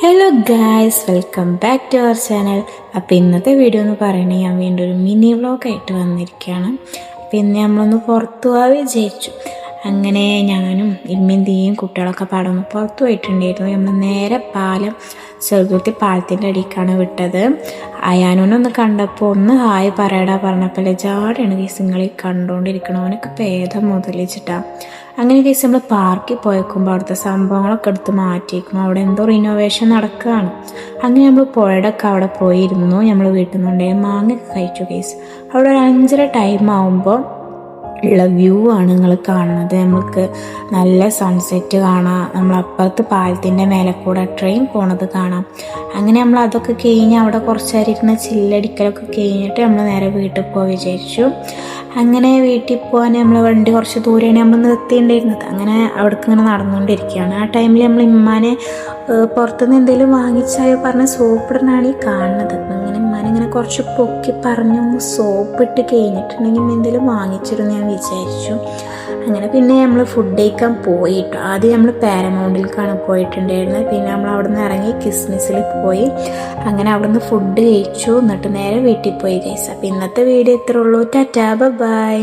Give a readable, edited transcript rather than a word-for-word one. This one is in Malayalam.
Hello guys, welcome back to our channel. അപ്പോൾ ഇന്നത്തെ വീഡിയോ എന്ന് പറയുന്നത് ഞാൻ വീണ്ടും ഒരു മിനി വ്ളോഗായിട്ട് വന്നിരിക്കുകയാണ്. അപ്പോൾ ഇന്ന് നമ്മളൊന്ന് പുറത്തു പോകാൻ വിചാരിച്ചു. അങ്ങനെ ഞാനും ഇമ്മിന്തിയും കുട്ടികളൊക്കെ പാടൊന്ന് പുറത്തു പോയിട്ടുണ്ടായിരുന്നു. നമ്മൾ നേരെ ചെറുതുരുത്തി പാലത്തിൻ്റെ അടിക്കാണ് വിട്ടത്. അയാനോനൊന്ന് കണ്ടപ്പോൾ ഒന്ന് ഹായ് പറയടാ പറഞ്ഞപ്പോൾ ജാടെയാണ് കേസുങ്ങളി കണ്ടുകൊണ്ടിരിക്കണം. അവനൊക്കെ ഭേദം മുതലിച്ചിട്ടാണ്. അങ്ങനെ കേസ് നമ്മൾ പാർക്കിൽ പോയേക്കുമ്പോൾ അവിടുത്തെ സംഭവങ്ങളൊക്കെ എടുത്ത് മാറ്റിയിരിക്കുന്നു. അവിടെ എന്തോ റിനോവേഷൻ നടക്കുകയാണ്. അങ്ങനെ നമ്മൾ പുഴയുടെയൊക്കെ അവിടെ പോയിരുന്നു. നമ്മൾ വീട്ടിൽ നിന്നുണ്ടെങ്കിൽ മാങ്ങയൊക്കെ കഴിച്ചു കേസ്. അവിടെ ഒരു 5:30 ടൈം ആകുമ്പോൾ ഉള്ള വ്യൂ ആണ് നിങ്ങൾ കാണുന്നത്. നമുക്ക് നല്ല സൺസെറ്റ് കാണാം. നമ്മളപ്പുറത്ത് പാലത്തിൻ്റെ മേലെ കൂടെ ട്രെയിൻ പോണത് കാണാം. അങ്ങനെ നമ്മൾ അതൊക്കെ കഴിഞ്ഞ് അവിടെ കുറച്ച് നേരം ഇരുന്ന് ചില്ലടിക്കലൊക്കെ കഴിഞ്ഞിട്ട് നമ്മൾ നേരെ വീട്ടിൽ പോയി വിചാരിച്ചു. അങ്ങനെ വീട്ടിൽ പോകാൻ നമ്മൾ വണ്ടി കുറച്ച് ദൂരെയാണ് നമ്മൾ നിർത്തിയിട്ടുണ്ടായിരുന്നത്. അങ്ങനെ അവിടേക്ക് ഇങ്ങനെ നടന്നുകൊണ്ടിരിക്കുകയാണ്. ആ ടൈമിൽ നമ്മൾ ഇമ്മാനെ പുറത്തുനിന്ന് എന്തെങ്കിലും വാങ്ങിച്ചായോ പറഞ്ഞ സോപ്പിടനാണ് ഈ കാണുന്നത്. അങ്ങനെ ഇങ്ങനെ കുറച്ച് പൊക്കി പറഞ്ഞു സോപ്പിട്ട് കഴിഞ്ഞിട്ടുണ്ടെങ്കിൽ എന്തെങ്കിലും വാങ്ങിച്ചിരുന്നു ഞാൻ വിചാരിച്ചു. അങ്ങനെ പിന്നെ നമ്മൾ ഫുഡ് കഴിക്കാൻ പോയിട്ടു. ആദ്യം നമ്മൾ പാരമൗണ്ടിലേക്കാണ് പോയിട്ടുണ്ടായിരുന്നത്. പിന്നെ നമ്മൾ അവിടെ നിന്ന് ഇറങ്ങി കിസ്മിസിൽ പോയി. അങ്ങനെ അവിടെ നിന്ന് ഫുഡ് കഴിച്ചു. എന്നിട്ട് നേരെ വീട്ടിൽ പോയി കഴിച്ചു. അപ്പോൾ ഇന്നത്തെ വീഡിയോ ഇത്രേ ഉള്ളൂ. Tata bye.